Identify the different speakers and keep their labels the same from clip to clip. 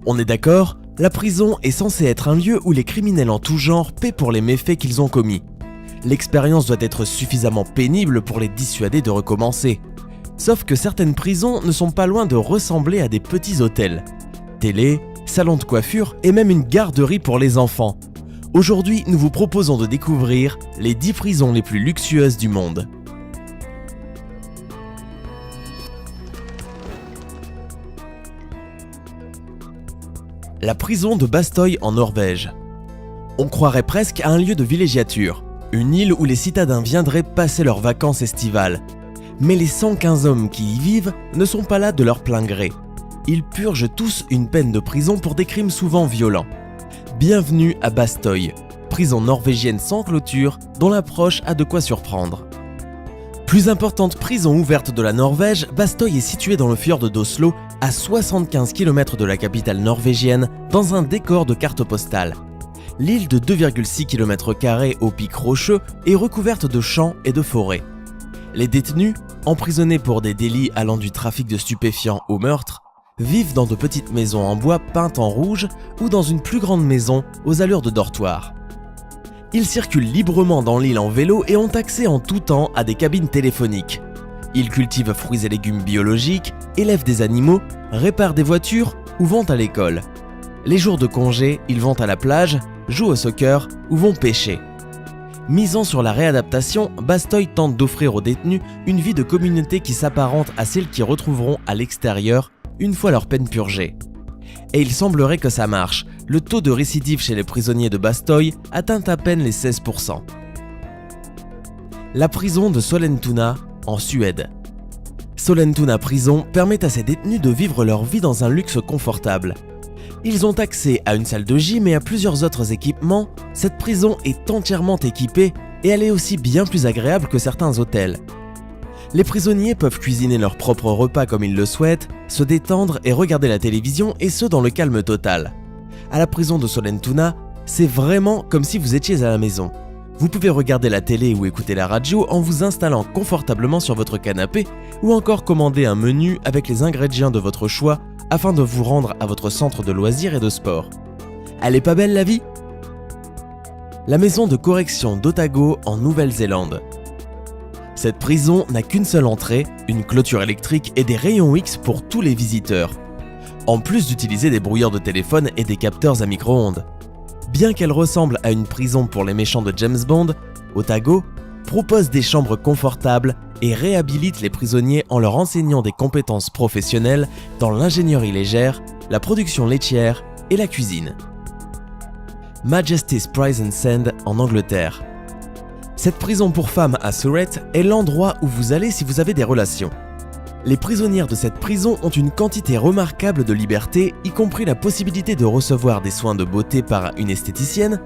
Speaker 1: On est d'accord, la prison est censée être un lieu où les criminels en tout genre paient pour les méfaits qu'ils ont commis. L'expérience doit être suffisamment pénible pour les dissuader de recommencer. Sauf que certaines prisons ne sont pas loin de ressembler à des petits hôtels. Télé, salon de coiffure et même une garderie pour les enfants. Aujourd'hui, nous vous proposons de découvrir les 10 prisons les plus luxueuses du monde. La prison de Bastøy en Norvège. On croirait presque à un lieu de villégiature, une île où les citadins viendraient passer leurs vacances estivales. Mais les 115 hommes qui y vivent ne sont pas là de leur plein gré. Ils purgent tous une peine de prison pour des crimes souvent violents. Bienvenue à Bastøy, prison norvégienne sans clôture dont l'approche a de quoi surprendre. Plus importante prison ouverte de la Norvège, Bastøy est située dans le fjord d'Oslo, à 75 km de la capitale norvégienne, dans un décor de carte postale. L'île de 2,6 km² au pic rocheux est recouverte de champs et de forêts. Les détenus, emprisonnés pour des délits allant du trafic de stupéfiants au meurtre, vivent dans de petites maisons en bois peintes en rouge ou dans une plus grande maison aux allures de dortoir. Ils circulent librement dans l'île en vélo et ont accès en tout temps à des cabines téléphoniques. Ils cultivent fruits et légumes biologiques, élèvent des animaux, réparent des voitures ou vont à l'école. Les jours de congé, ils vont à la plage, jouent au soccer ou vont pêcher. Misant sur la réadaptation, Bastøy tente d'offrir aux détenus une vie de communauté qui s'apparente à celle qu'ils retrouveront à l'extérieur une fois leur peine purgée. Et il semblerait que ça marche, le taux de récidive chez les prisonniers de Bastøy atteint à peine les 16%. La prison de Sollentuna en Suède. Sollentuna prison permet à ces détenus de vivre leur vie dans un luxe confortable. Ils ont accès à une salle de gym et à plusieurs autres équipements. Cette prison est entièrement équipée et elle est aussi bien plus agréable que certains hôtels. Les prisonniers peuvent cuisiner leurs propres repas comme ils le souhaitent, se détendre et regarder la télévision, et ce dans le calme total. À la prison de Sollentuna, c'est vraiment comme si vous étiez à la maison. Vous pouvez regarder la télé ou écouter la radio en vous installant confortablement sur votre canapé ou encore commander un menu avec les ingrédients de votre choix afin de vous rendre à votre centre de loisirs et de sport. Elle est pas belle la vie ? La maison de correction d'Otago en Nouvelle-Zélande. Cette prison n'a qu'une seule entrée, une clôture électrique et des rayons X pour tous les visiteurs, en plus d'utiliser des brouilleurs de téléphone et des capteurs à micro-ondes. Bien qu'elle ressemble à une prison pour les méchants de James Bond, Otago propose des chambres confortables et réhabilite les prisonniers en leur enseignant des compétences professionnelles dans l'ingénierie légère, la production laitière et la cuisine. Majesty's Prison Send en Angleterre. Cette prison pour femmes à Surrey est l'endroit où vous allez si vous avez des relations. Les prisonnières de cette prison ont une quantité remarquable de liberté, y compris la possibilité de recevoir des soins de beauté par une esthéticienne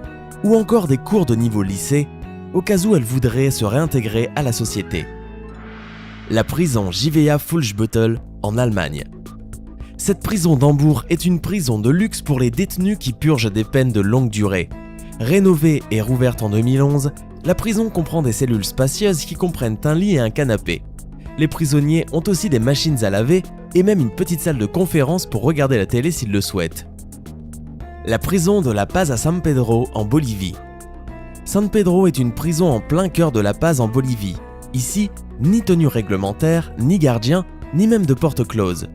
Speaker 1: ou encore des cours de niveau lycée, au cas où elles voudraient se réintégrer à la société. La prison Jivea Fullsbüttel en Allemagne. Cette prison d'Hambourg est une prison de luxe pour les détenus qui purgent des peines de longue durée. Rénovée et rouverte en 2011, la prison comprend des cellules spacieuses qui comprennent un lit et un canapé. Les prisonniers ont aussi des machines à laver et même une petite salle de conférence pour regarder la télé s'ils le souhaitent. La prison de La Paz à San Pedro en Bolivie. San Pedro est une prison en plein cœur de La Paz en Bolivie. Ici, ni tenue réglementaire, ni gardien, ni même de porte close.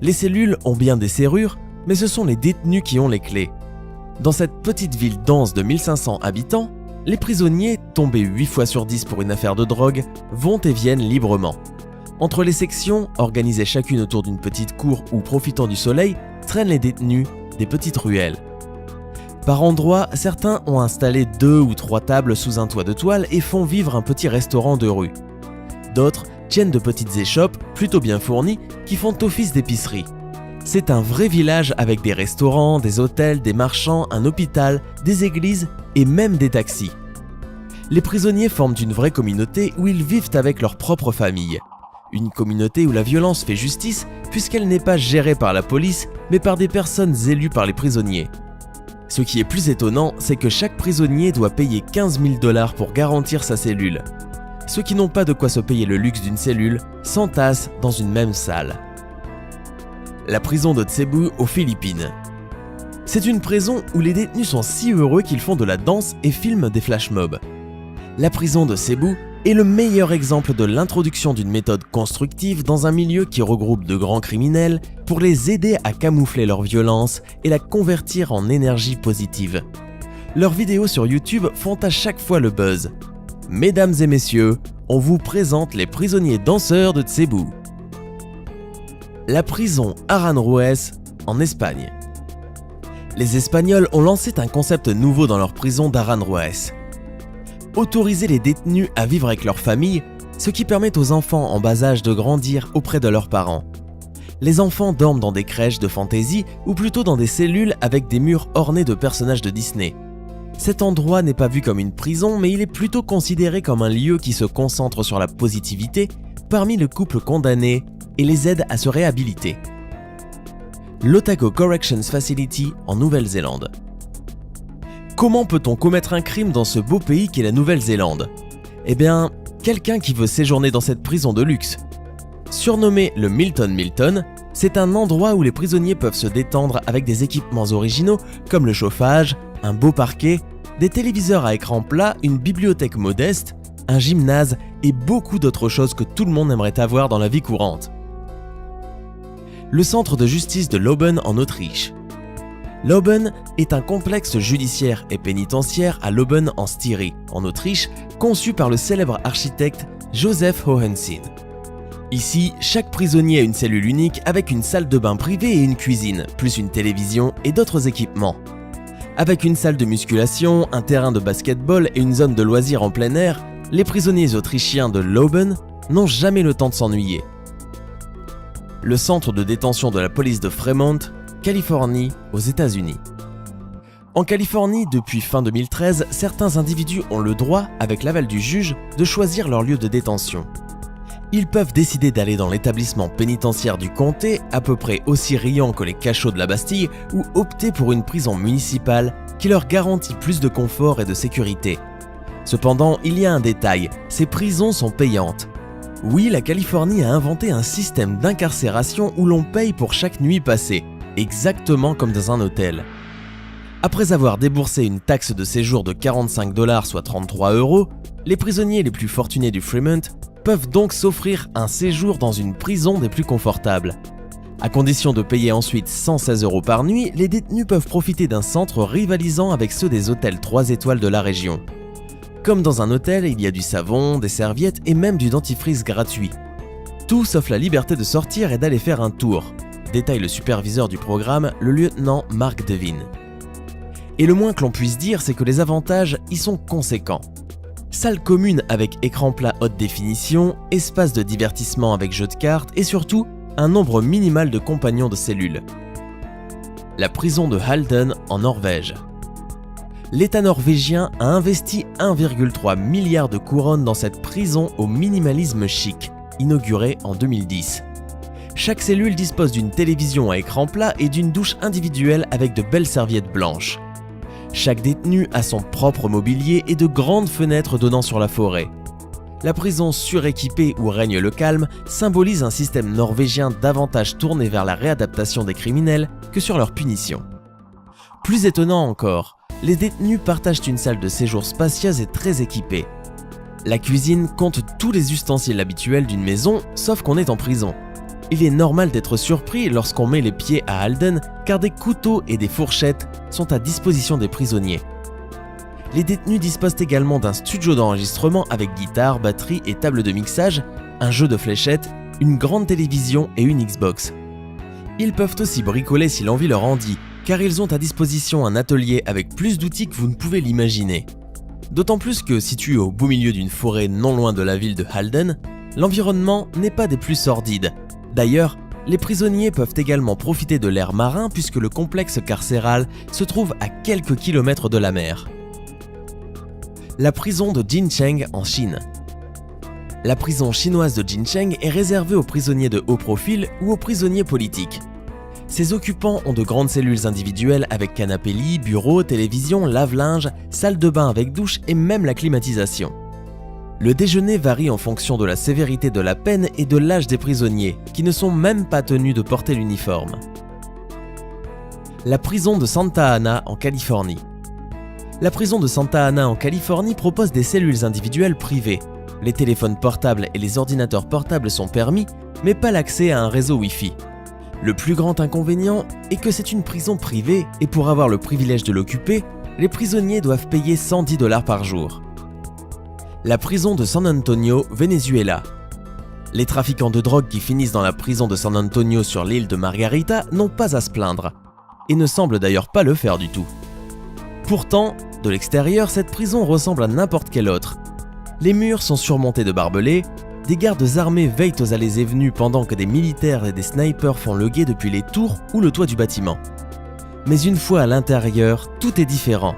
Speaker 1: Les cellules ont bien des serrures, mais ce sont les détenus qui ont les clés. Dans cette petite ville dense de 1500 habitants, les prisonniers, tombés 8 fois sur 10 pour une affaire de drogue, vont et viennent librement. Entre les sections, organisées chacune autour d'une petite cour ou profitant du soleil, traînent les détenus des petites ruelles. Par endroits, certains ont installé 2 ou 3 tables sous un toit de toile et font vivre un petit restaurant de rue. D'autres tiennent de petites échoppes, plutôt bien fournies, qui font office d'épicerie. C'est un vrai village avec des restaurants, des hôtels, des marchands, un hôpital, des églises et même des taxis. Les prisonniers forment une vraie communauté où ils vivent avec leur propre famille. Une communauté où la violence fait justice puisqu'elle n'est pas gérée par la police mais par des personnes élues par les prisonniers. Ce qui est plus étonnant, c'est que chaque prisonnier doit payer 15 000 $ pour garantir sa cellule. Ceux qui n'ont pas de quoi se payer le luxe d'une cellule s'entassent dans une même salle. la prison de Cebu aux Philippines. C'est une prison où les détenus sont si heureux qu'ils font de la danse et filment des flash mobs. La prison de Cebu est le meilleur exemple de l'introduction d'une méthode constructive dans un milieu qui regroupe de grands criminels pour les aider à camoufler leur violence et la convertir en énergie positive. Leurs vidéos sur YouTube font à chaque fois le buzz. Mesdames et messieurs, on vous présente les prisonniers danseurs de Cebu. La prison Aranjuez en Espagne. Les Espagnols ont lancé un concept nouveau dans leur prison d'Aranjuez. Autoriser les détenus à vivre avec leur famille, ce qui permet aux enfants en bas âge de grandir auprès de leurs parents. Les enfants dorment dans des crèches de fantaisie ou plutôt dans des cellules avec des murs ornés de personnages de Disney. Cet endroit n'est pas vu comme une prison, mais il est plutôt considéré comme un lieu qui se concentre sur la positivité parmi le couple condamné et les aide à se réhabiliter. L'Otago Corrections Facility en Nouvelle-Zélande. Comment peut-on commettre un crime dans ce beau pays qu'est la Nouvelle-Zélande ? Eh bien, quelqu'un qui veut séjourner dans cette prison de luxe. Surnommé le Milton, c'est un endroit où les prisonniers peuvent se détendre avec des équipements originaux comme le chauffage, un beau parquet, des téléviseurs à écran plat, une bibliothèque modeste, un gymnase et beaucoup d'autres choses que tout le monde aimerait avoir dans la vie courante. Le centre de justice de Leoben en Autriche. Leoben est un complexe judiciaire et pénitentiaire à Leoben en Styrie, en Autriche, conçu par le célèbre architecte Joseph Hohensin. Ici, chaque prisonnier a une cellule unique avec une salle de bain privée et une cuisine, plus une télévision et d'autres équipements. Avec une salle de musculation, un terrain de basketball et une zone de loisirs en plein air, les prisonniers autrichiens de Leoben n'ont jamais le temps de s'ennuyer. Le centre de détention de la police de Fremont, Californie, aux États-Unis. En Californie, depuis fin 2013, certains individus ont le droit, avec l'aval du juge, de choisir leur lieu de détention. Ils peuvent décider d'aller dans l'établissement pénitentiaire du comté, à peu près aussi riant que les cachots de la Bastille, ou opter pour une prison municipale qui leur garantit plus de confort et de sécurité. Cependant, il y a un détail, ces prisons sont payantes. Oui, la Californie a inventé un système d'incarcération où l'on paye pour chaque nuit passée, exactement comme dans un hôtel. Après avoir déboursé une taxe de séjour de 45 $, soit 33 €, les prisonniers les plus fortunés du Fremont peuvent donc s'offrir un séjour dans une prison des plus confortables. À condition de payer ensuite 116 € par nuit, les détenus peuvent profiter d'un centre rivalisant avec ceux des hôtels 3 étoiles de la région. Comme dans un hôtel, il y a du savon, des serviettes et même du dentifrice gratuit. Tout sauf la liberté de sortir et d'aller faire un tour, détaille le superviseur du programme, le lieutenant Mark Devine. Et le moins que l'on puisse dire, c'est que les avantages y sont conséquents. Salle commune avec écran plat haute définition, espace de divertissement avec jeux de cartes et surtout, un nombre minimal de compagnons de cellule. La prison de Halden en Norvège. L'État norvégien a investi 1,3 milliard de couronnes dans cette prison au minimalisme chic, inaugurée en 2010. Chaque cellule dispose d'une télévision à écran plat et d'une douche individuelle avec de belles serviettes blanches. Chaque détenu a son propre mobilier et de grandes fenêtres donnant sur la forêt. La prison suréquipée où règne le calme symbolise un système norvégien davantage tourné vers la réadaptation des criminels que sur leur punition. Plus étonnant encore, les détenus partagent une salle de séjour spacieuse et très équipée. La cuisine compte tous les ustensiles habituels d'une maison, sauf qu'on est en prison. Il est normal d'être surpris lorsqu'on met les pieds à Halden car des couteaux et des fourchettes sont à disposition des prisonniers. Les détenus disposent également d'un studio d'enregistrement avec guitare, batterie et table de mixage, un jeu de fléchettes, une grande télévision et une Xbox. Ils peuvent aussi bricoler si l'envie leur en dit, car ils ont à disposition un atelier avec plus d'outils que vous ne pouvez l'imaginer. D'autant plus que, situé au beau milieu d'une forêt non loin de la ville de Halden, l'environnement n'est pas des plus sordides. D'ailleurs, les prisonniers peuvent également profiter de l'air marin puisque le complexe carcéral se trouve à quelques kilomètres de la mer. La prison de Jincheng en Chine. La prison chinoise de Jincheng est réservée aux prisonniers de haut profil ou aux prisonniers politiques. Ses occupants ont de grandes cellules individuelles avec canapé-lit, bureau, télévision, lave-linge, salle de bain avec douche et même la climatisation. Le déjeuner varie en fonction de la sévérité de la peine et de l'âge des prisonniers, qui ne sont même pas tenus de porter l'uniforme. La prison de Santa Ana en Californie. La prison de Santa Ana en Californie propose des cellules individuelles privées. Les téléphones portables et les ordinateurs portables sont permis, mais pas l'accès à un réseau Wi-Fi. Le plus grand inconvénient est que c'est une prison privée et pour avoir le privilège de l'occuper, les prisonniers doivent payer 110 $ par jour. La prison de San Antonio, Venezuela. Les trafiquants de drogue qui finissent dans la prison de San Antonio sur l'île de Margarita n'ont pas à se plaindre, et ne semblent d'ailleurs pas le faire du tout. Pourtant, de l'extérieur, cette prison ressemble à n'importe quelle autre. Les murs sont surmontés de barbelés, des gardes armés veillent aux allées et venues pendant que des militaires et des snipers font le guet depuis les tours ou le toit du bâtiment. Mais une fois à l'intérieur, tout est différent.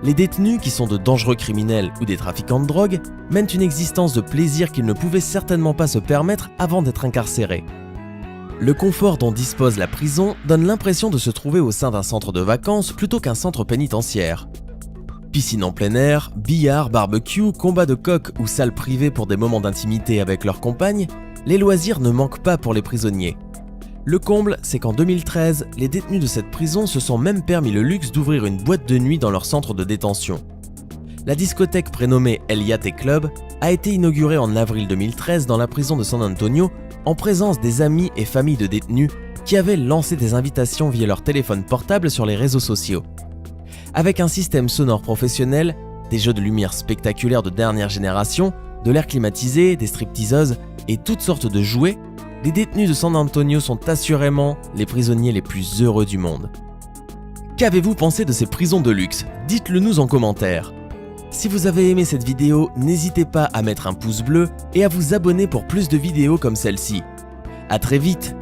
Speaker 1: Les détenus, qui sont de dangereux criminels ou des trafiquants de drogue, mènent une existence de plaisir qu'ils ne pouvaient certainement pas se permettre avant d'être incarcérés. Le confort dont dispose la prison donne l'impression de se trouver au sein d'un centre de vacances plutôt qu'un centre pénitentiaire. Piscine en plein air, billard, barbecue, combat de coq ou salle privée pour des moments d'intimité avec leurs compagnes, les loisirs ne manquent pas pour les prisonniers. Le comble, c'est qu'en 2013, les détenus de cette prison se sont même permis le luxe d'ouvrir une boîte de nuit dans leur centre de détention. La discothèque prénommée El Yate Club a été inaugurée en avril 2013 dans la prison de San Antonio en présence des amis et familles de détenus qui avaient lancé des invitations via leur téléphone portable sur les réseaux sociaux. Avec un système sonore professionnel, des jeux de lumière spectaculaires de dernière génération, de l'air climatisé, des stripteaseuses et toutes sortes de jouets, les détenus de San Antonio sont assurément les prisonniers les plus heureux du monde. Qu'avez-vous pensé de ces prisons de luxe? Dites-le nous en commentaire. Si vous avez aimé cette vidéo, n'hésitez pas à mettre un pouce bleu et à vous abonner pour plus de vidéos comme celle-ci. À très vite!